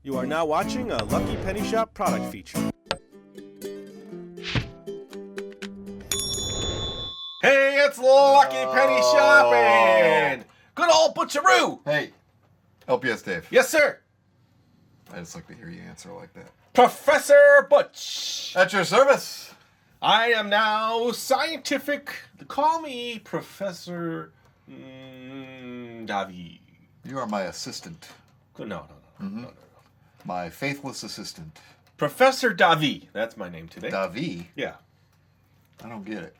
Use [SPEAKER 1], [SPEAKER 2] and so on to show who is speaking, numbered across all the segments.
[SPEAKER 1] You are now watching a Lucky Penny Shop product feature.
[SPEAKER 2] Hey, it's Lucky Penny Shopping! Good old Butcheroo!
[SPEAKER 3] Hey, LPS-Dave.
[SPEAKER 2] Yes, sir.
[SPEAKER 3] I just like to hear you answer like that.
[SPEAKER 2] Professor Butch.
[SPEAKER 3] At your service.
[SPEAKER 2] I am now scientific. Call me Professor Davi.
[SPEAKER 3] You are my assistant.
[SPEAKER 2] No.
[SPEAKER 3] My faithless assistant.
[SPEAKER 2] Professor Davi. That's my name today.
[SPEAKER 3] Davi?
[SPEAKER 2] Yeah.
[SPEAKER 3] I don't get it.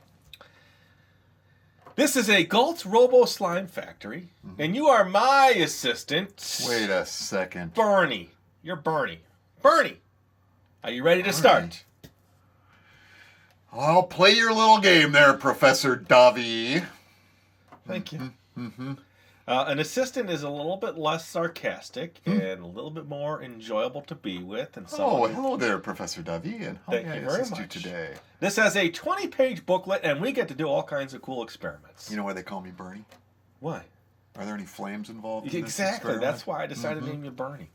[SPEAKER 2] This is a Galt-Robo-Slime-Factory, and you are my assistant.
[SPEAKER 3] Wait a second.
[SPEAKER 2] Bernie. You're Bernie. Bernie, are you ready to start?
[SPEAKER 3] I'll play your little game there, Professor Davi.
[SPEAKER 2] Thank you. An assistant is a little bit less sarcastic and a little bit more enjoyable to be with. And
[SPEAKER 3] Oh, hello there, Professor Davi, and how may I assist you today?
[SPEAKER 2] This has a 20-page booklet, and we get to do all kinds of cool experiments.
[SPEAKER 3] You know why they call me Bernie?
[SPEAKER 2] Why?
[SPEAKER 3] Are there any flames involved in this
[SPEAKER 2] Exactly.
[SPEAKER 3] experiment?
[SPEAKER 2] That's why I decided to name you Bernie.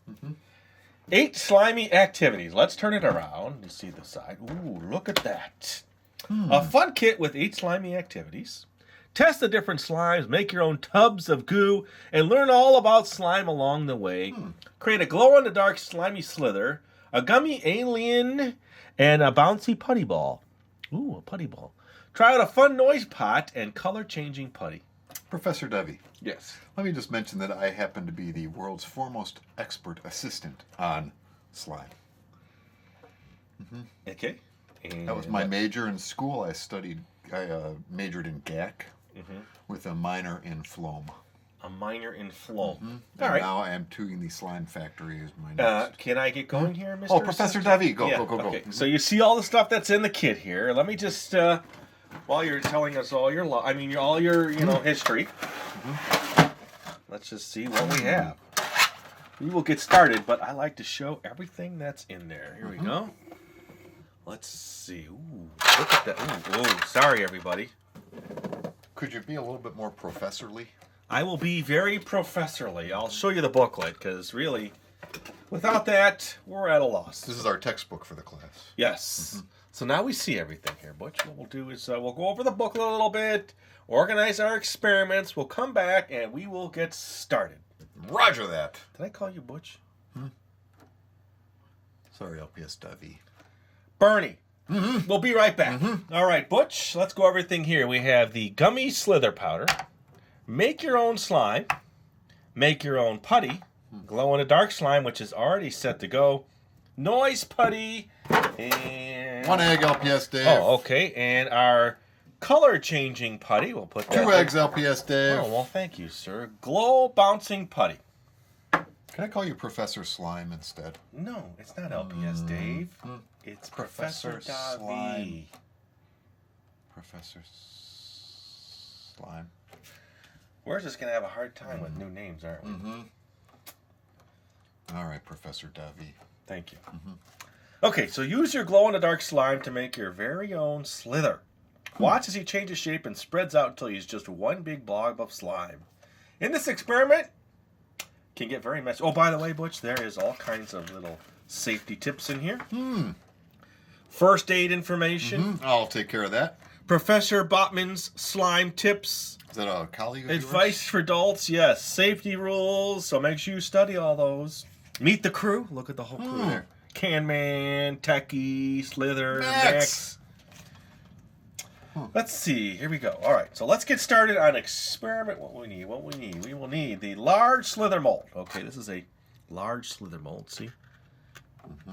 [SPEAKER 2] 8 slimy activities. Let's turn it around. You see the side. Ooh, look at that. A fun kit with 8 slimy activities. Test the different slimes, make your own tubs of goo, and learn all about slime along the way. Create a glow-in-the-dark slimy slither, a gummy alien, and a bouncy putty ball. Ooh, a putty ball. Try out a fun noise pot and color-changing putty.
[SPEAKER 3] Professor Davi,
[SPEAKER 2] Yes.
[SPEAKER 3] let me just mention that I happen to be the world's foremost expert assistant on slime.
[SPEAKER 2] Okay. And
[SPEAKER 3] That was my major in school. I majored in GAC with a minor in Phloem.
[SPEAKER 2] a minor in flow.
[SPEAKER 3] And
[SPEAKER 2] All right.
[SPEAKER 3] now I am doing the Slime Factory as my next.
[SPEAKER 2] Can I get going here, Mr.
[SPEAKER 3] Oh, Professor Davi, go.
[SPEAKER 2] Okay. So you see all the stuff that's in the kit here. Let me just, while you're telling us all your, history. Let's just see what we have. We will get started, but I like to show everything that's in there. Here we go. Let's see. Ooh, look at that. Ooh, sorry, everybody.
[SPEAKER 3] Could you be a little bit more professorly?
[SPEAKER 2] I will be very professorly. I'll show you the booklet, because really, without that, we're at a loss.
[SPEAKER 3] This is our textbook for the class.
[SPEAKER 2] Yes. So now we see everything here, Butch. What we'll do is we'll go over the booklet a little bit, organize our experiments, we'll come back, and we will get started.
[SPEAKER 3] Roger that.
[SPEAKER 2] Did I call you Butch?
[SPEAKER 3] Sorry, LPS Davi.
[SPEAKER 2] Bernie. We'll be right back. All right, Butch, let's go everything here. We have the gummy slither powder, make your own slime, make your own putty, glow-in-the-dark slime, which is already set to go, noise putty, and...
[SPEAKER 3] 1 egg, LPS Dave.
[SPEAKER 2] Oh, okay, and our color-changing putty, we'll put that...
[SPEAKER 3] 2 eggs, LPS Dave.
[SPEAKER 2] Oh, well, thank you, sir. Glow-bouncing putty.
[SPEAKER 3] Can I call you Professor Slime instead?
[SPEAKER 2] No, it's not LPS, Dave. It's Professor Davi.
[SPEAKER 3] Slime. Professor Slime.
[SPEAKER 2] We're just going to have a hard time with new names, aren't we?
[SPEAKER 3] All right, Professor Davi.
[SPEAKER 2] Thank you. Okay, so use your glow-in-the-dark slime to make your very own slither. Watch as he changes shape and spreads out until he's just one big blob of slime. In this experiment, can get very messy. Oh, by the way, Butch, there is all kinds of little safety tips in here. First aid information.
[SPEAKER 3] I'll take care of that.
[SPEAKER 2] Professor Botman's slime tips.
[SPEAKER 3] Is that a colleague of yours?
[SPEAKER 2] Advice for adults, yes. Safety rules, so make sure you study all those. Meet the crew. Look at the whole crew there. Canman, Techie, Slither, Max. Let's see. Here we go. All right, so let's get started on experiment. What we need. We will need the large slither mold. Okay, this is a large slither mold. See?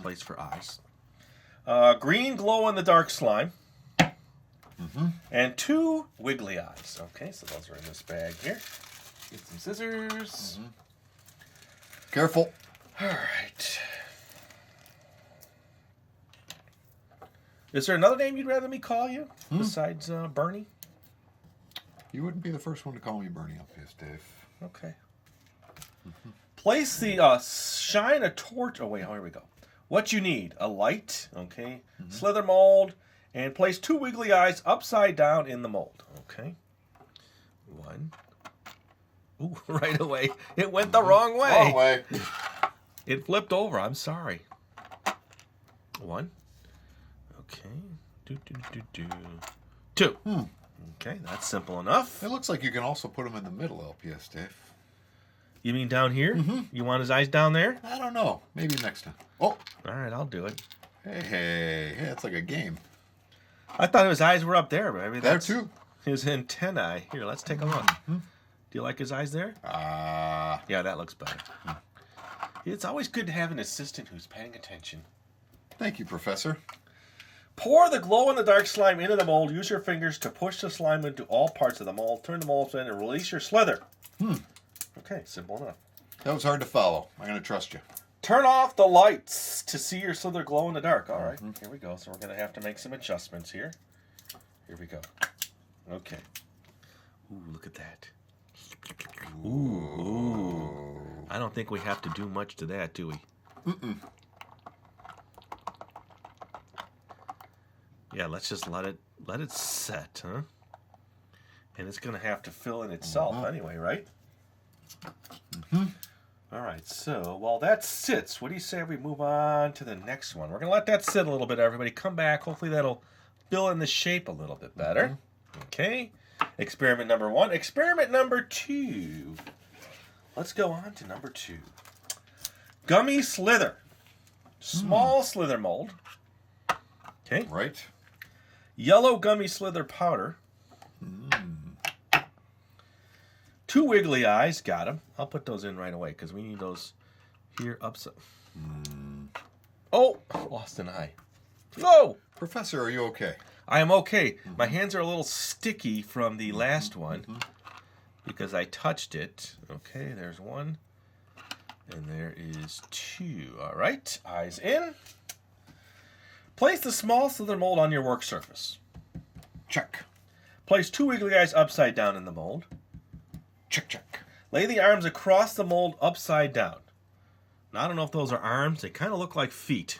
[SPEAKER 2] Place for eyes. Green glow-in-the-dark slime. And 2 wiggly eyes. Okay, so those are in this bag here. Get some scissors.
[SPEAKER 3] Careful.
[SPEAKER 2] All right. Is there another name you'd rather me call you besides Bernie?
[SPEAKER 3] You wouldn't be the first one to call me Bernie, LPS Dave.
[SPEAKER 2] Okay. Place the shine a torch. Oh wait, here we go. What you need: a light, okay, slither mold, and place 2 wiggly eyes upside down in the mold. Okay. 1. Ooh, right away. It went the wrong way.
[SPEAKER 3] Wrong way.
[SPEAKER 2] It flipped over. I'm sorry. 1. Okay. 2. Okay, that's simple enough.
[SPEAKER 3] It looks like you can also put them in the middle, LPS-Dave.
[SPEAKER 2] You mean down here? You want his eyes down there?
[SPEAKER 3] I don't know. Maybe next time. Oh.
[SPEAKER 2] All right, I'll do it.
[SPEAKER 3] Hey, it's like a game.
[SPEAKER 2] I thought his eyes were up there, but maybe
[SPEAKER 3] There
[SPEAKER 2] that's
[SPEAKER 3] too.
[SPEAKER 2] his antennae. Here, let's take a look. Do you like his eyes there? Yeah, that looks better. It's always good to have an assistant who's paying attention.
[SPEAKER 3] Thank you, Professor.
[SPEAKER 2] Pour the glow-in-the-dark slime into the mold. Use your fingers to push the slime into all parts of the mold. Turn the mold in and release your slither. Okay, simple enough.
[SPEAKER 3] That was hard to follow. I'm going to trust you.
[SPEAKER 2] Turn off the lights to see your slither glow in the dark. All right, here we go. So we're going to have to make some adjustments here. Here we go. Okay. Ooh, look at that. Ooh. I don't think we have to do much to that, do we? Yeah, let's just let it set, huh? And it's going to have to fill in itself anyway, right? All right, so while that sits, what do you say we move on to the next one? We're going to let that sit a little bit, everybody. Come back. Hopefully that'll fill in the shape a little bit better. Okay. Experiment number 1. Experiment number 2. Let's go on to number 2. Gummy Slither. Small Slither mold. Okay.
[SPEAKER 3] Right.
[SPEAKER 2] Yellow gummy slither powder. 2 wiggly eyes. Got them. I'll put those in right away because we need those here upside. Oh, lost an eye. Whoa!
[SPEAKER 3] Professor, are you okay?
[SPEAKER 2] I am okay. My hands are a little sticky from the last one because I touched it. Okay, there's 1. And there is 2. All right, eyes in. Place the small slither mold on your work surface.
[SPEAKER 3] Check.
[SPEAKER 2] Place 2 wiggly eyes upside down in the mold.
[SPEAKER 3] Check, check.
[SPEAKER 2] Lay the arms across the mold upside down. Now, I don't know if those are arms. They kind of look like feet.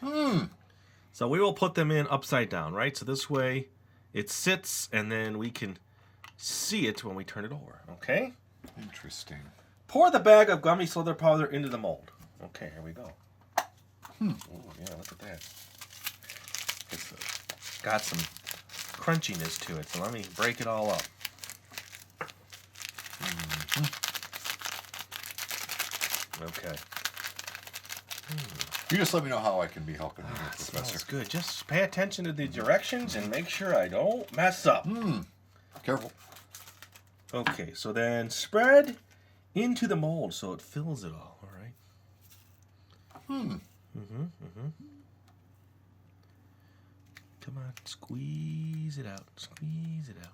[SPEAKER 2] So we will put them in upside down, right? So this way it sits, and then we can see it when we turn it over, okay?
[SPEAKER 3] Interesting.
[SPEAKER 2] Pour the bag of gummy slither powder into the mold. Okay, here we go. Ooh, yeah, look at that. It's got some crunchiness to it, so let me break it all up. Okay.
[SPEAKER 3] You just let me know how I can be helping you,
[SPEAKER 2] It
[SPEAKER 3] Professor.
[SPEAKER 2] smells good. Just pay attention to the directions and make sure I don't mess up.
[SPEAKER 3] Careful.
[SPEAKER 2] Okay, so then spread into the mold so it fills it all right? Come on, squeeze it out. Squeeze it out.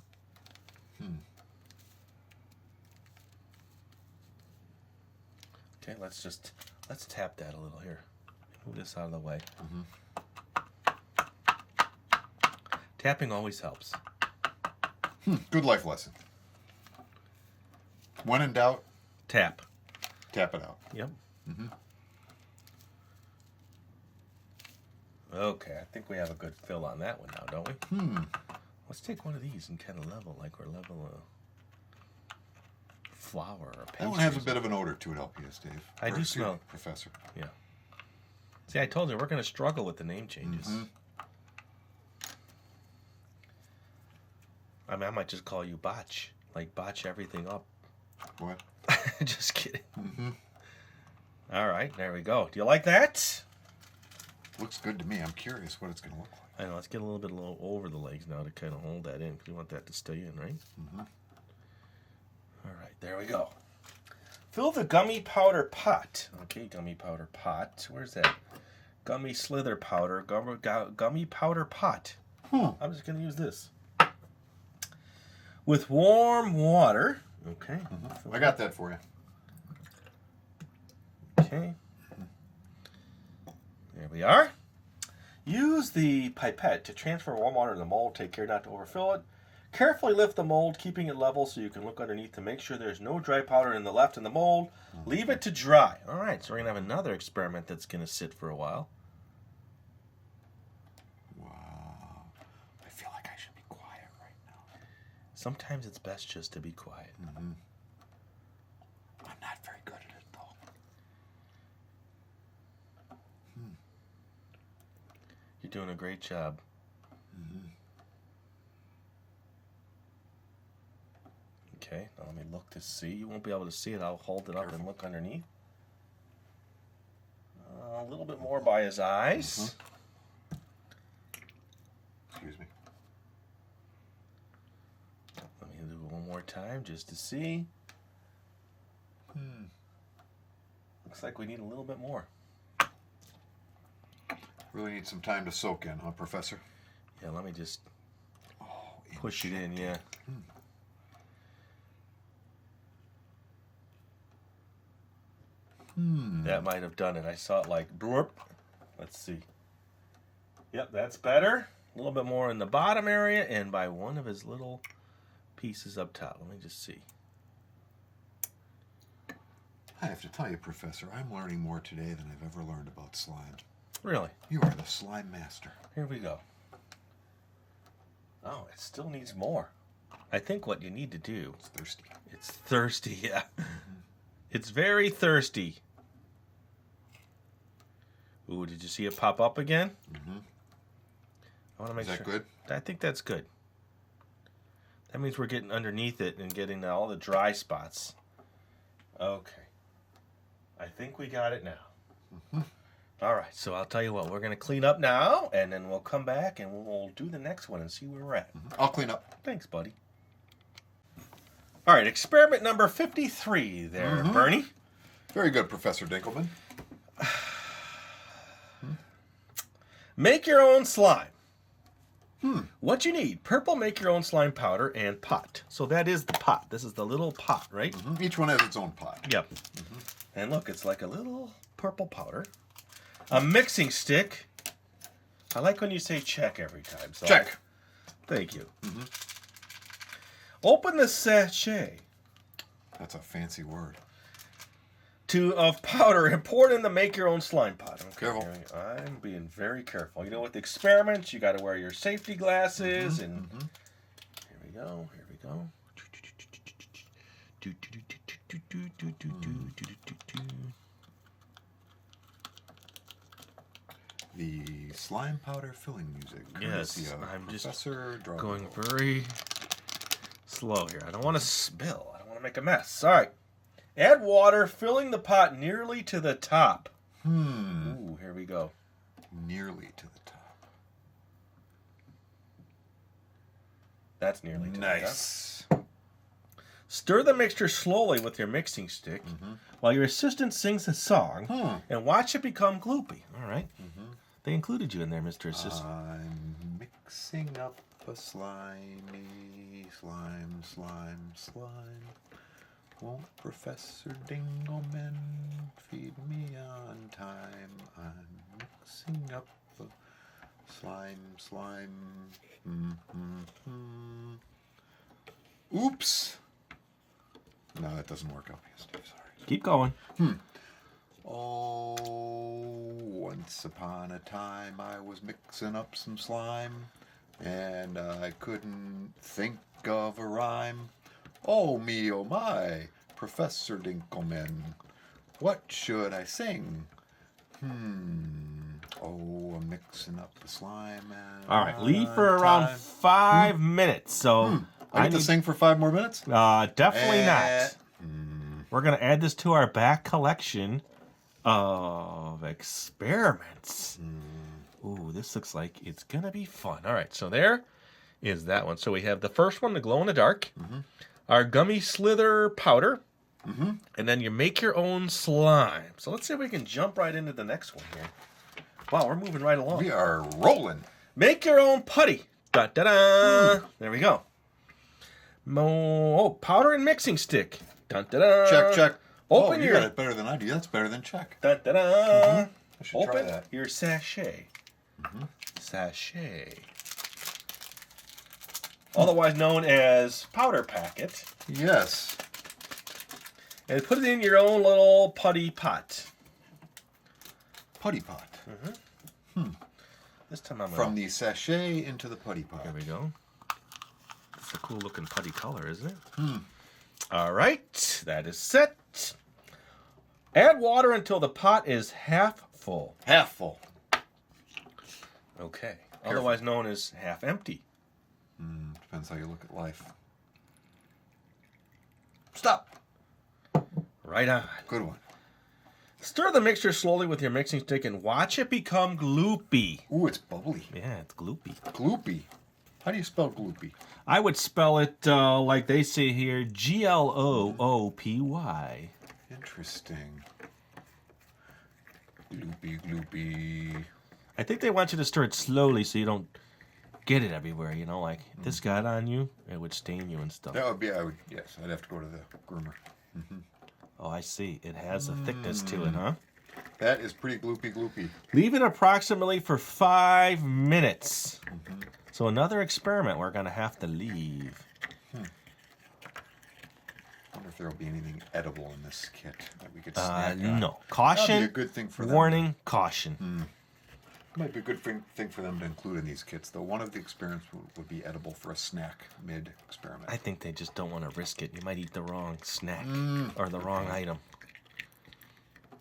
[SPEAKER 2] Okay, let's tap that a little here. Move this out of the way. Tapping always helps.
[SPEAKER 3] Good life lesson. When in doubt,
[SPEAKER 2] Tap.
[SPEAKER 3] tap it out.
[SPEAKER 2] Yep. Okay, I think we have a good fill on that one now, don't we? Let's take one of these and kind of level, like we're level a flour or
[SPEAKER 3] That
[SPEAKER 2] pastry.
[SPEAKER 3] one has a bit of an odor to it, LPS-Dave.
[SPEAKER 2] I do smell it.
[SPEAKER 3] Professor.
[SPEAKER 2] Yeah. See, I told you, we're going to struggle with the name changes. I mean, I might just call you Botch. Like, botch everything up.
[SPEAKER 3] What?
[SPEAKER 2] Just kidding. All right, there we go. Do you like that?
[SPEAKER 3] Looks good to me. I'm curious what it's going to look like.
[SPEAKER 2] I know, let's get a little bit over the legs now to kind of hold that in. You want that to stay in, right? All right, there we go. Fill the gummy powder pot. Okay, gummy powder pot. Where's that? Gummy slither powder. Gummy powder pot. I'm just going to use this. With warm water. Okay.
[SPEAKER 3] I got that for you.
[SPEAKER 2] Okay. There we are. Use the pipette to transfer warm water to the mold. Take care not to overfill it. Carefully lift the mold, keeping it level so you can look underneath to make sure there's no dry powder in the left in the mold. Leave it to dry. All right, so we're going to have another experiment that's going to sit for a while.
[SPEAKER 3] Wow. I feel like I should be quiet right now.
[SPEAKER 2] Sometimes it's best just to be quiet.
[SPEAKER 3] I'm not very good at it, though.
[SPEAKER 2] doing a great job. Okay, now let me look to see. You won't be able to see it. I'll hold it up and look underneath. A little bit more by his eyes.
[SPEAKER 3] Excuse me.
[SPEAKER 2] Let me do it one more time just to see. Looks like we need a little bit more.
[SPEAKER 3] Really need some time to soak in, huh, Professor?
[SPEAKER 2] Yeah, let me just push it in, yeah. That might have done it. I saw it like blurp. Let's see. Yep, that's better. A little bit more in the bottom area and by one of his little pieces up top. Let me just see.
[SPEAKER 3] I have to tell you, Professor, I'm learning more today than I've ever learned about slime.
[SPEAKER 2] Really?
[SPEAKER 3] You are the slime master.
[SPEAKER 2] Here we go. Oh, it still needs more. I think what you need to do...
[SPEAKER 3] It's thirsty.
[SPEAKER 2] It's thirsty, yeah. It's very thirsty. Ooh, did you see it pop up again? I want to make sure.
[SPEAKER 3] Is that good?
[SPEAKER 2] I think that's good. That means we're getting underneath it and getting all the dry spots. Okay. I think we got it now. All right, so I'll tell you what. We're going to clean up now, and then we'll come back, and we'll do the next one and see where we're at.
[SPEAKER 3] I'll clean up.
[SPEAKER 2] Thanks, buddy. All right, experiment number 53 there, Bernie.
[SPEAKER 3] Very good, Professor Dinkelman.
[SPEAKER 2] Make your own slime. What you need, purple make your own slime powder and pot. So that is the pot. This is the little pot, right?
[SPEAKER 3] Each one has its own pot.
[SPEAKER 2] Yep. And look, it's like a little purple powder. A mixing stick. I like when you say check every time. So
[SPEAKER 3] Check.
[SPEAKER 2] Thank you. Open the sachet
[SPEAKER 3] That's a fancy word.
[SPEAKER 2] of powder and pour it in the make your own slime pot. Okay,
[SPEAKER 3] Careful.
[SPEAKER 2] I'm being very careful. You know, with experiments, you got to wear your safety glasses. And here we go. Here we go.
[SPEAKER 3] The slime powder filling music.
[SPEAKER 2] Yes,
[SPEAKER 3] courtesy of
[SPEAKER 2] I'm just
[SPEAKER 3] Professor
[SPEAKER 2] going very slow here. I don't want to spill. I don't want to make a mess. All right. Add water, filling the pot nearly to the top. Ooh, here we go.
[SPEAKER 3] Nearly to the top.
[SPEAKER 2] That's nearly to the top.
[SPEAKER 3] Nice.
[SPEAKER 2] Stir the mixture slowly with your mixing stick while your assistant sings a song and watch it become gloopy. All right. They included you in there, Mr. Assistant.
[SPEAKER 3] I'm mixing up a slimy slime, slime, slime. Won't Professor Dingleman feed me on time? I'm mixing up a slime, slime. Oops. No, that doesn't work out. Steve, sorry.
[SPEAKER 2] Keep going.
[SPEAKER 3] Oh, once upon a time I was mixing up some slime, and I couldn't think of a rhyme. Oh me, oh my, Professor Dinkelman, what should I sing? Oh, I'm mixing up the slime. And
[SPEAKER 2] All right, leave for around 5 minutes. So
[SPEAKER 3] I need to sing for 5 more minutes?
[SPEAKER 2] Definitely not. We're going to add this to our back collection of experiments. Ooh, this looks like it's going to be fun. All right, so there is that one. So we have the first one, the glow in the dark, our gummy Slither powder, and then you make your own slime. So let's see if we can jump right into the next one here. Wow, we're moving right along.
[SPEAKER 3] We are rolling.
[SPEAKER 2] Make your own putty. Da-da-da. There we go. Powder and mixing stick. Dun-da-da.
[SPEAKER 3] Check, check.
[SPEAKER 2] Open
[SPEAKER 3] you
[SPEAKER 2] your...
[SPEAKER 3] got it better than I do. That's better than check.
[SPEAKER 2] Dun-da-da.
[SPEAKER 3] I should try
[SPEAKER 2] Open
[SPEAKER 3] that.
[SPEAKER 2] your sachet. Sachet. Otherwise known as powder packet.
[SPEAKER 3] Yes.
[SPEAKER 2] And put it in your own little putty pot.
[SPEAKER 3] Putty pot.
[SPEAKER 2] This time I'm
[SPEAKER 3] From the sachet into the putty pot.
[SPEAKER 2] There we go. It's a cool looking putty color, isn't it? All right, that is set. Add water until the pot is half full.
[SPEAKER 3] Half full.
[SPEAKER 2] Okay. Otherwise known as half empty.
[SPEAKER 3] Depends how you look at life. Stop.
[SPEAKER 2] Right on.
[SPEAKER 3] Good one.
[SPEAKER 2] Stir the mixture slowly with your mixing stick and watch it become gloopy.
[SPEAKER 3] Ooh, it's bubbly.
[SPEAKER 2] Yeah, it's gloopy.
[SPEAKER 3] Gloopy. How do you spell gloopy?
[SPEAKER 2] I would spell it like they say here, Gloopy.
[SPEAKER 3] Interesting. Gloopy, gloopy.
[SPEAKER 2] I think they want you to stir it slowly so you don't get it everywhere, you know, like if this got on you, it would stain you and stuff.
[SPEAKER 3] That would be, yes, I'd have to go to the groomer.
[SPEAKER 2] Oh, I see. It has a thickness to it, huh?
[SPEAKER 3] That is pretty gloopy.
[SPEAKER 2] Leave it approximately for 5 minutes. So another experiment we're going to have to leave.
[SPEAKER 3] I wonder if there will be anything edible in this kit that we could snack on.
[SPEAKER 2] No. Caution.
[SPEAKER 3] That'd be a good thing for them.
[SPEAKER 2] Warning, caution.
[SPEAKER 3] Might be a good thing for them to include in these kits, though. One of the experiments would be edible for a snack mid-experiment.
[SPEAKER 2] I think they just don't want to risk it. You might eat the wrong snack or the wrong item.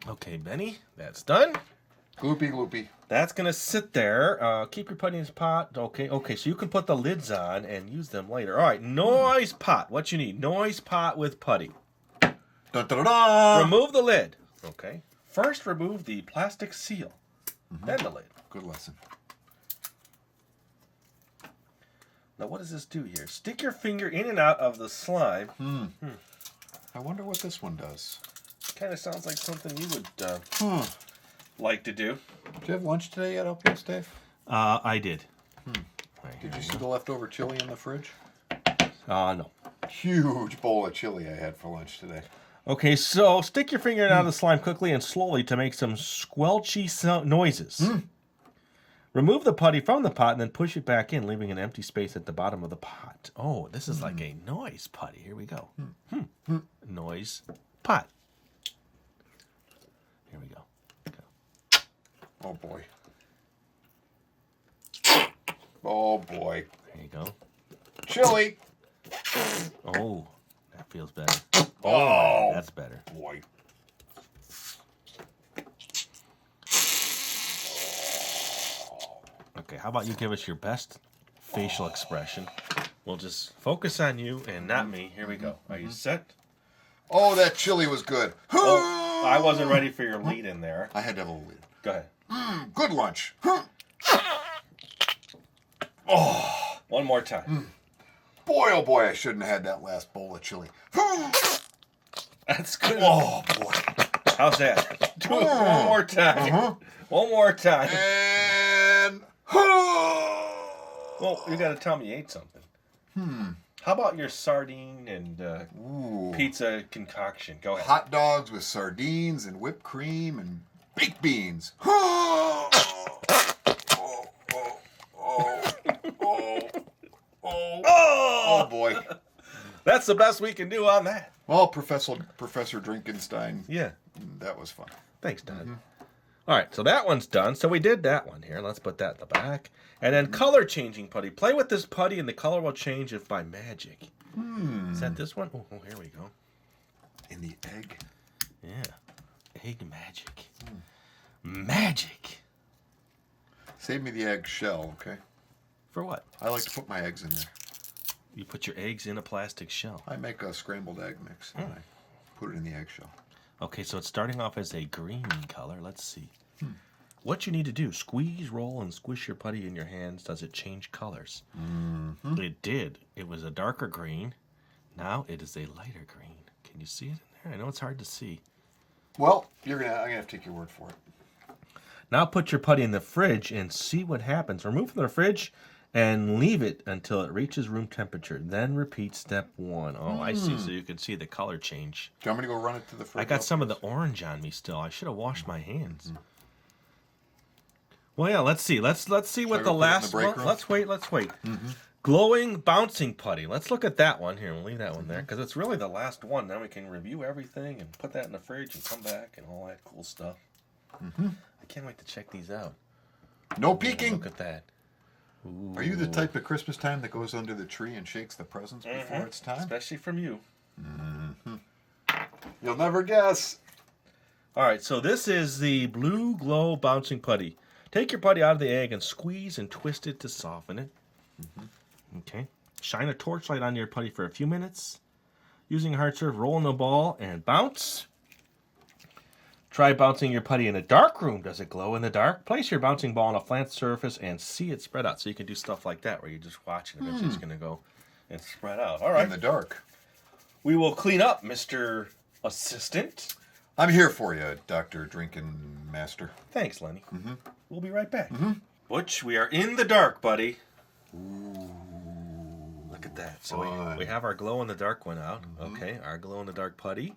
[SPEAKER 2] Okay, Benny, that's done.
[SPEAKER 3] Gloopy.
[SPEAKER 2] That's going to sit there. Keep your putty in this pot. Okay, so you can put the lids on and use them later. All right, noise pot. What you need? Noise pot with putty.
[SPEAKER 3] Dun-dun-dun-dun!
[SPEAKER 2] Remove the lid. Okay. First, remove the plastic seal. Then the lid.
[SPEAKER 3] Good lesson.
[SPEAKER 2] Now, what does this do here? Stick your finger in and out of the slime.
[SPEAKER 3] I wonder what this one does.
[SPEAKER 2] Kind of sounds like something you would like to do.
[SPEAKER 3] Did you have lunch today at LPS-Dave?
[SPEAKER 2] I did.
[SPEAKER 3] Did you see the leftover chili in the fridge?
[SPEAKER 2] No.
[SPEAKER 3] Huge bowl of chili I had for lunch today.
[SPEAKER 2] Okay, so stick your finger in and out of the slime quickly and slowly to make some squelchy noises. Remove the putty from the pot and then push it back in, leaving an empty space at the bottom of the pot. Oh, this is like a noise putty. Here we go. Noise pot. Here we go.
[SPEAKER 3] Oh, boy. Oh, boy.
[SPEAKER 2] There you go.
[SPEAKER 3] Chili!
[SPEAKER 2] Oh, that feels better.
[SPEAKER 3] Oh,
[SPEAKER 2] That's better.
[SPEAKER 3] boy.
[SPEAKER 2] Okay, how about you give us your best facial expression? We'll just focus on you and not me. Here we go. Are you set?
[SPEAKER 3] Oh, that chili was good.
[SPEAKER 2] Oh, I wasn't ready for your lead in there.
[SPEAKER 3] I had to have a lead.
[SPEAKER 2] Go ahead.
[SPEAKER 3] Good lunch.
[SPEAKER 2] Oh, one more time.
[SPEAKER 3] Boy, oh boy, I shouldn't have had that last bowl of chili.
[SPEAKER 2] That's good.
[SPEAKER 3] Oh, boy.
[SPEAKER 2] How's that? Do it one more time. One more time.
[SPEAKER 3] And...
[SPEAKER 2] Well, you got to tell me you ate something. How about your sardine and pizza concoction? Go ahead.
[SPEAKER 3] Hot dogs with sardines and whipped cream and baked beans. Oh, boy.
[SPEAKER 2] That's the best we can do on that.
[SPEAKER 3] Well, Professor Drinkenstein.
[SPEAKER 2] Yeah.
[SPEAKER 3] That was fun.
[SPEAKER 2] Thanks, Don. All right, so that one's done. So we did that one here. Let's put that in the back. And then color changing putty. Play with this putty and the color will change if by magic. Is that this one? Oh, here we go.
[SPEAKER 3] In the egg.
[SPEAKER 2] Yeah. Egg magic. Magic.
[SPEAKER 3] Save me the egg shell, okay?
[SPEAKER 2] For what?
[SPEAKER 3] I like to put my eggs in there.
[SPEAKER 2] You put your eggs in a plastic shell.
[SPEAKER 3] I make a scrambled egg mix and I put it in the egg shell.
[SPEAKER 2] Okay, so it's starting off as a green color. Let's see. What you need to do, squeeze, roll, and squish your putty in your hands. Does it change colors? It did. It was a darker green. Now it is a lighter green. Can you see it in there? I know it's hard to see.
[SPEAKER 3] Well, I'm gonna have to take your word for it.
[SPEAKER 2] Now put your putty in the fridge and see what happens. Remove from the fridge and leave it until it reaches room temperature. Then repeat step 1. Oh, I see. So you can see the color change.
[SPEAKER 3] Do you want me to go run it to the fridge?
[SPEAKER 2] I got some of the orange on me still. I should have washed my hands. Well, yeah, let's see. Let's see what the last one. Let's wait. Glowing bouncing putty. Let's look at that one here. We'll leave that one there because it's really the last one. Then we can review everything and put that in the fridge and come back and all that cool stuff. I can't wait to check these out.
[SPEAKER 3] No peeking.
[SPEAKER 2] Look at that. Ooh.
[SPEAKER 3] Are you the type at Christmas time that goes under the tree and shakes the presents before it's time?
[SPEAKER 2] Especially from you.
[SPEAKER 3] You'll never guess.
[SPEAKER 2] All right, so this is the Blue Glow Bouncing Putty. Take your putty out of the egg and squeeze and twist it to soften it. Okay. Shine a torchlight on your putty for a few minutes. Using a hard serve, roll in the ball and bounce. Try bouncing your putty in a dark room. Does it glow in the dark? Place your bouncing ball on a flat surface and see it spread out. So you can do stuff like that where you just watch it. Eventually it's going to go and spread out. All right.
[SPEAKER 3] In the dark.
[SPEAKER 2] We will clean up, Mr. Assistant.
[SPEAKER 3] I'm here for you, Dr. Drinking Master.
[SPEAKER 2] Thanks, Lenny. We'll be right back. Butch, we are in the dark, buddy.
[SPEAKER 3] Ooh.
[SPEAKER 2] Look at that. So
[SPEAKER 3] Fun.
[SPEAKER 2] we have our glow-in-the-dark one out. Okay, our glow-in-the-dark putty.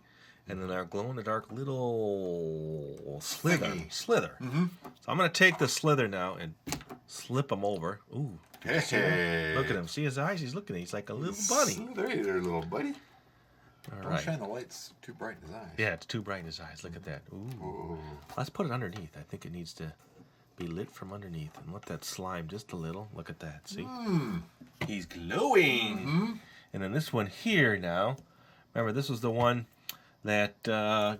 [SPEAKER 2] And then our glow-in-the-dark little Slither.
[SPEAKER 3] Thingy.
[SPEAKER 2] Slither. So I'm going to take the Slither now and slip him over. Ooh.
[SPEAKER 3] Hey.
[SPEAKER 2] Look at him. See his eyes? He's looking at He's like a little bunny.
[SPEAKER 3] There you are, little buddy.
[SPEAKER 2] All
[SPEAKER 3] Don't
[SPEAKER 2] right.
[SPEAKER 3] shine the lights too bright in his eyes.
[SPEAKER 2] Yeah, it's too bright in his eyes. Look at that. Ooh.
[SPEAKER 3] Ooh.
[SPEAKER 2] Let's put it underneath. I think it needs to be lit from underneath. And let that slime just a little. Look at that. See? He's glowing. And then this one here now. Remember, this was the one that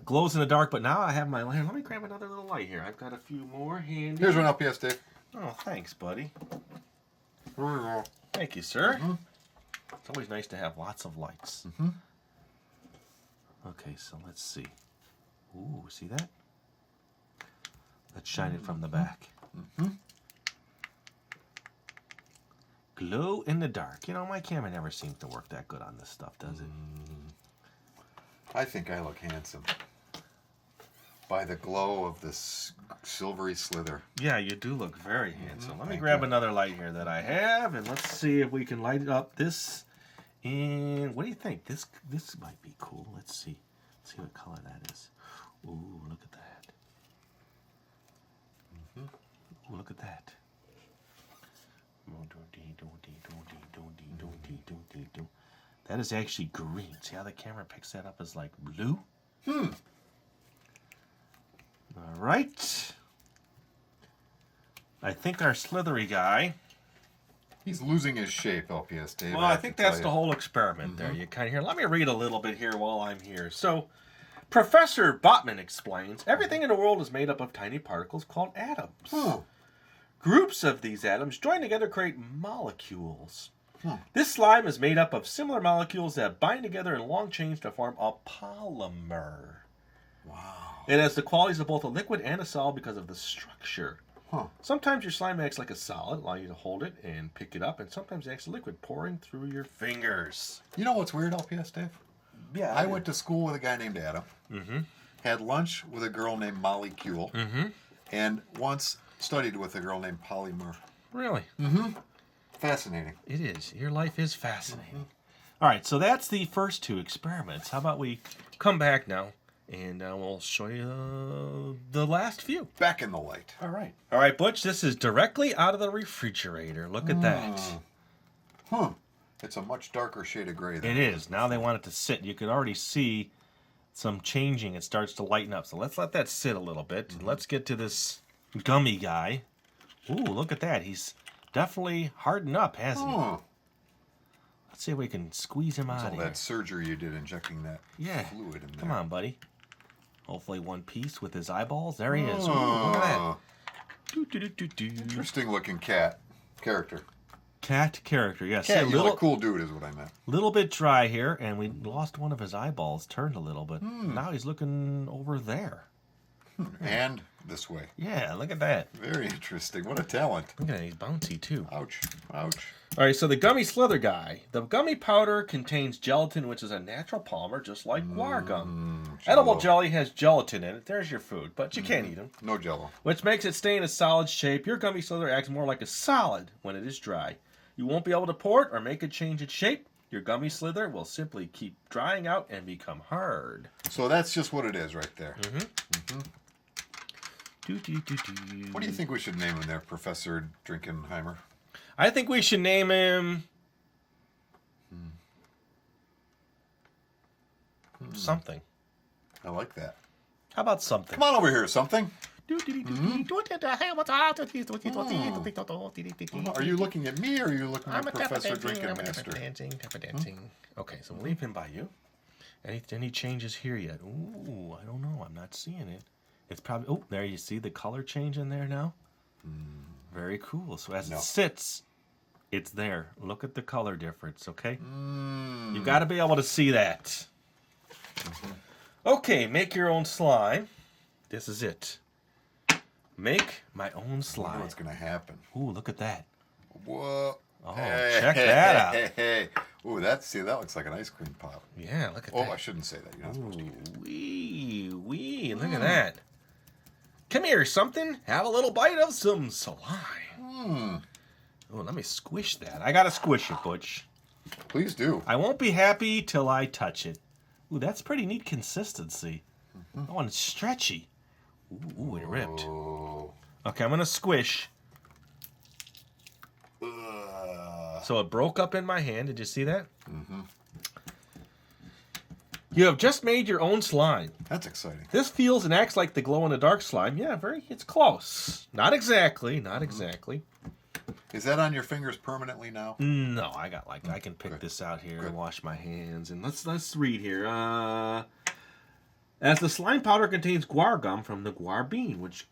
[SPEAKER 2] glows in the dark. But now I have my light. Let me grab another little light here. I've got a few more handy.
[SPEAKER 3] Here's one LPS-Dave.
[SPEAKER 2] Oh, thanks, buddy.
[SPEAKER 3] Here we go.
[SPEAKER 2] Thank you, sir. It's always nice to have lots of lights. Okay, so let's see. Ooh, see that? Let's shine it from the back. Glow in the dark. You know, my camera never seems to work that good on this stuff, does it?
[SPEAKER 3] I think I look handsome. By the glow of this silvery slither.
[SPEAKER 2] Yeah, you do look very handsome. Let me
[SPEAKER 3] Thank
[SPEAKER 2] grab
[SPEAKER 3] you.
[SPEAKER 2] another light here that I have, and let's see if we can light up this. And what do you think? This might be cool. Let's see. Let's see what color that is. Ooh, look at that. Ooh, look at that. That is actually green. See how the camera picks that up as like blue? All right. I think our slithery guy.
[SPEAKER 3] He's losing his shape, LPS-Dave.
[SPEAKER 2] Well, I think that's the whole experiment there. You kind of hear. Let me read a little bit here while I'm here. So, Professor Botman explains, everything in the world is made up of tiny particles called atoms. Groups of these atoms join together to create molecules. This slime is made up of similar molecules that bind together in long chains to form a polymer.
[SPEAKER 3] Wow.
[SPEAKER 2] It has the qualities of both a liquid and a solid because of the structure.
[SPEAKER 3] Huh.
[SPEAKER 2] Sometimes your slime acts like a solid, allowing you to hold it and pick it up, and sometimes it acts liquid, pouring through your fingers.
[SPEAKER 3] You know what's weird, LPS-Dave?
[SPEAKER 2] Yeah,
[SPEAKER 3] I went to school with a guy named Adam. Had lunch with a girl named Molly Kuehl. And once studied with a girl named Polymer.
[SPEAKER 2] Really?
[SPEAKER 3] Fascinating.
[SPEAKER 2] It is. Your life is fascinating. All right, so that's the first two experiments. How about we come back now, and we'll show you the last few.
[SPEAKER 3] Back in the light.
[SPEAKER 2] All right. All right, Butch, this is directly out of the refrigerator. Look at that.
[SPEAKER 3] Huh. It's a much darker shade of gray.
[SPEAKER 2] It is. Now they want it to sit. You can already see some changing. It starts to lighten up. So let's let that sit a little bit. Let's get to this gummy guy. Ooh, look at that. He's definitely hardened up, hasn't he? Let's see if we can squeeze him out
[SPEAKER 3] All
[SPEAKER 2] of here.
[SPEAKER 3] that surgery you did injecting that fluid in there.
[SPEAKER 2] Come on, buddy. Hopefully one piece with his eyeballs. There he is. Ooh, look at that.
[SPEAKER 3] Interesting looking cat character.
[SPEAKER 2] Cat character, yes.
[SPEAKER 3] Cat,
[SPEAKER 2] See,
[SPEAKER 3] you look cool dude is what I meant.
[SPEAKER 2] Little bit dry here, and we lost one of his eyeballs, turned a little bit. Now he's looking over there.
[SPEAKER 3] And this way.
[SPEAKER 2] Yeah, look at that.
[SPEAKER 3] Very interesting. What a talent.
[SPEAKER 2] Look at that, he's bouncy too.
[SPEAKER 3] Ouch. Ouch.
[SPEAKER 2] All right, so the gummy Slither guy. The gummy powder contains gelatin, which is a natural polymer, just like guar gum. Edible jelly has gelatin in it. There's your food, but you can't eat them.
[SPEAKER 3] No jello.
[SPEAKER 2] Which makes it stay in a solid shape. Your gummy Slither acts more like a solid when it is dry. You won't be able to pour it or make it change its shape. Your gummy Slither will simply keep drying out and become hard.
[SPEAKER 3] So that's just what it is right there. What do you think we should name him there, Professor Drinkenheimer?
[SPEAKER 2] I think we should name him something.
[SPEAKER 3] I like that.
[SPEAKER 2] How about something?
[SPEAKER 3] Come on over here, something. Are you looking at me or are you looking at Professor Drinkenmaster?
[SPEAKER 2] Okay, so we'll leave him by you. Any changes here yet? Ooh, I don't know. I'm not seeing it. It's probably... Oh, there you see the color change in there now? Very cool. So as
[SPEAKER 3] No.
[SPEAKER 2] it sits, it's there. Look at the color difference, okay? You've got to be able to see that. Okay, make your own slime. This is it. Make my own
[SPEAKER 3] I wonder
[SPEAKER 2] slime.
[SPEAKER 3] what's going to happen.
[SPEAKER 2] Ooh, look at that.
[SPEAKER 3] Whoa.
[SPEAKER 2] Oh, check that out.
[SPEAKER 3] Hey. Ooh, that looks like an ice cream pop.
[SPEAKER 2] Yeah, look at
[SPEAKER 3] Oh,
[SPEAKER 2] that.
[SPEAKER 3] I shouldn't say that. You're not supposed to eat it.
[SPEAKER 2] Wee, look at that. Come here, something. Have a little bite of some slime. Oh, let me squish that. I gotta squish it, Butch.
[SPEAKER 3] Please do.
[SPEAKER 2] I won't be happy till I touch it. Ooh, that's pretty neat consistency. Oh, and it's stretchy. Ooh, it ripped.
[SPEAKER 3] Oh.
[SPEAKER 2] Okay, I'm gonna squish. So it broke up in my hand. Did you see that? You have just made your own slime.
[SPEAKER 3] That's exciting.
[SPEAKER 2] This feels and acts like the glow-in-the-dark slime. Yeah, it's close. Not exactly.
[SPEAKER 3] Is that on your fingers permanently now?
[SPEAKER 2] No, I can pick this out here and wash my hands. And let's read here. As the slime powder contains guar gum from the guar bean, which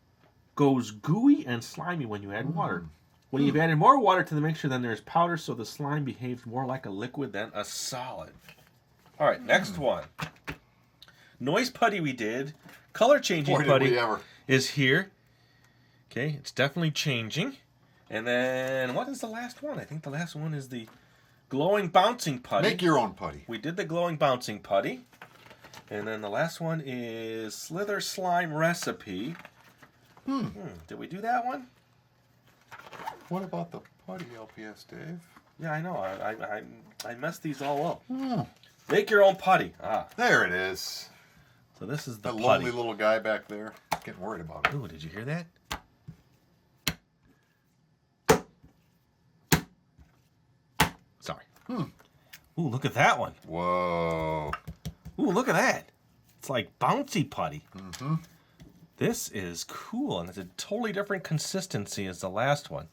[SPEAKER 2] goes gooey and slimy when you add water. When you've added more water to the mixture, then there's powder, so the slime behaves more like a liquid than a solid. All right, next one. Noise putty we did. Color changing putty is here. Okay, it's definitely changing. And then, what is the last one? I think the last one is the glowing bouncing putty.
[SPEAKER 3] Make your own putty.
[SPEAKER 2] We did the glowing bouncing putty. And then the last one is Slither slime recipe. Did we do that one?
[SPEAKER 3] What about the putty, LPS-Dave?
[SPEAKER 2] Yeah, I know. I messed these all up. Make your own putty.
[SPEAKER 3] There it is.
[SPEAKER 2] So this is the
[SPEAKER 3] That
[SPEAKER 2] putty.
[SPEAKER 3] lonely little guy back there. Getting worried about it.
[SPEAKER 2] Ooh, did you hear that? Sorry. Ooh, look at that one.
[SPEAKER 3] Whoa.
[SPEAKER 2] Ooh, look at that. It's like bouncy putty. This is cool, and it's a totally different consistency as the last one.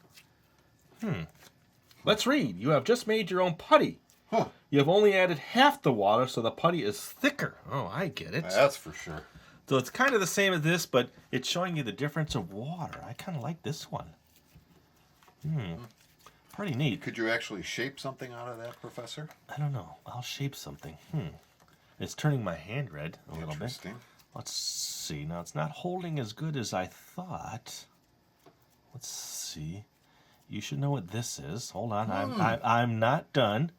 [SPEAKER 2] Let's read. You have just made your own putty. You have only added half the water, so the putty is thicker. Oh, I get it.
[SPEAKER 3] That's for sure.
[SPEAKER 2] So it's kind of the same as this, but it's showing you the difference of water. I kind of like this one. Pretty neat.
[SPEAKER 3] Could you actually shape something out of that, Professor?
[SPEAKER 2] I don't know. I'll shape something. It's turning my hand red a little bit.
[SPEAKER 3] Interesting.
[SPEAKER 2] Let's see. Now, it's not holding as good as I thought. Let's see. You should know what this is. Hold on. I'm not done.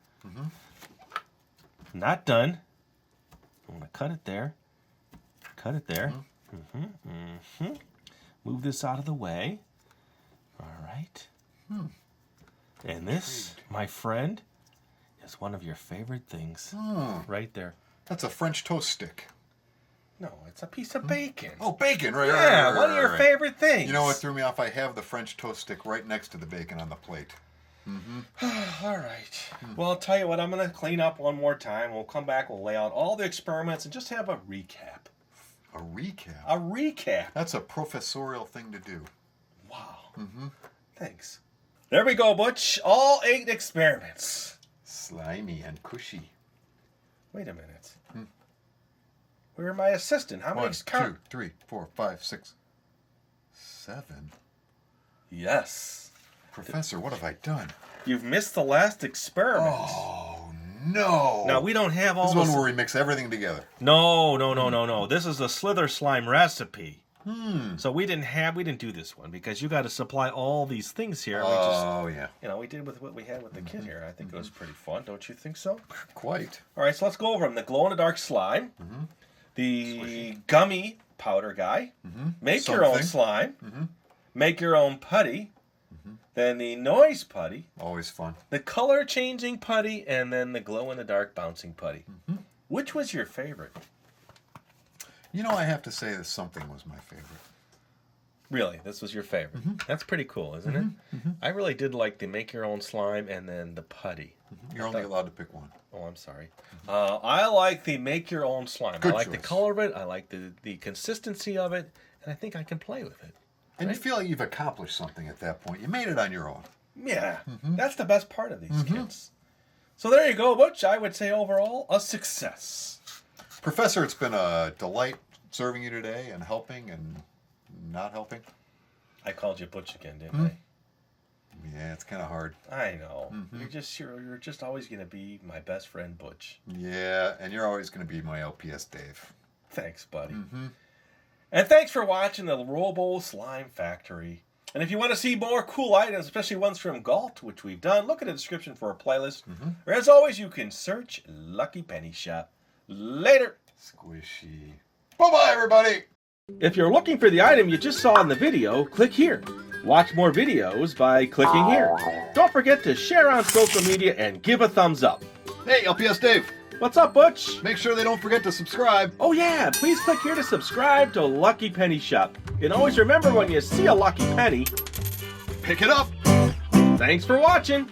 [SPEAKER 2] Not done. I'm going to cut it there. Cut it there. Move this out of the way. All right. And this, my friend, is one of your favorite things. Right there.
[SPEAKER 3] That's a French toast stick.
[SPEAKER 2] No, it's a piece of bacon.
[SPEAKER 3] Oh, bacon, right?
[SPEAKER 2] Yeah,
[SPEAKER 3] right,
[SPEAKER 2] one of your
[SPEAKER 3] right.
[SPEAKER 2] favorite things.
[SPEAKER 3] You know what threw me off? I have the French toast stick right next to the bacon on the plate.
[SPEAKER 2] All right. Well, I'll tell you what. I'm going to clean up one more time. We'll come back. We'll lay out all the experiments and just have a recap.
[SPEAKER 3] A recap?
[SPEAKER 2] A recap.
[SPEAKER 3] That's a professorial thing to do.
[SPEAKER 2] Wow. Thanks. There we go, Butch. All 8 experiments.
[SPEAKER 3] Slimy and cushy.
[SPEAKER 2] Wait a minute. Where's my assistant? How many
[SPEAKER 3] 1, 2, 3, 4, 5, 6, 7.
[SPEAKER 2] Yes.
[SPEAKER 3] Professor, what have I done?
[SPEAKER 2] You've missed the last experiment.
[SPEAKER 3] Oh, no.
[SPEAKER 2] Now, we don't have all
[SPEAKER 3] This is
[SPEAKER 2] this.
[SPEAKER 3] one where we mix everything together.
[SPEAKER 2] No. This is the Slither slime recipe. So we didn't do this one because you got to supply all these things here.
[SPEAKER 3] Oh, yeah.
[SPEAKER 2] We did with what we had with the kit here. I think it was pretty fun. Don't you think so?
[SPEAKER 3] Quite.
[SPEAKER 2] All right, so let's go over them. The glow-in-the-dark slime, the gummy powder guy, make your own slime, make your own putty, then the noise putty,
[SPEAKER 3] Always fun.
[SPEAKER 2] the color-changing putty, and then the glow-in-the-dark bouncing putty. Which was your favorite?
[SPEAKER 3] You know, I have to say that something was my favorite.
[SPEAKER 2] Really, this was your favorite. That's pretty cool, isn't it? I really did like the make your own slime and then the putty.
[SPEAKER 3] You're only allowed to pick one.
[SPEAKER 2] Oh, I'm sorry. I like the make your own slime.
[SPEAKER 3] Good
[SPEAKER 2] I like the
[SPEAKER 3] choice.
[SPEAKER 2] color of it. I like the consistency of it, and I think I can play with it.
[SPEAKER 3] And you feel like you've accomplished something at that point. You made it on your own.
[SPEAKER 2] Yeah, that's the best part of these kits. So there you go, Butch. I would say overall a success.
[SPEAKER 3] Professor, it's been a delight serving you today and helping and not helping.
[SPEAKER 2] I called you Butch again, didn't I?
[SPEAKER 3] Yeah, it's kind of hard.
[SPEAKER 2] I know. You're just always gonna be my best friend, Butch.
[SPEAKER 3] Yeah, and you're always going to be my LPS-Dave.
[SPEAKER 2] Thanks, buddy. And thanks for watching the Robo-Slime-Factory. And if you want to see more cool items, especially ones from Galt, which we've done, look at the description for a playlist. Or as always, you can search Lucky Penny Shop. Later.
[SPEAKER 3] Squishy. Bye-bye, everybody.
[SPEAKER 2] If you're looking for the item you just saw in the video, click here. Watch more videos by clicking here. Don't forget to share on social media and give a thumbs up.
[SPEAKER 3] Hey, LPS-Dave.
[SPEAKER 2] What's up, Butch?
[SPEAKER 3] Make sure they don't forget to subscribe.
[SPEAKER 2] Oh yeah, please click here to subscribe to Lucky Penny Shop. And always remember, when you see a lucky penny,
[SPEAKER 3] Pick it up.
[SPEAKER 2] thanks for watching.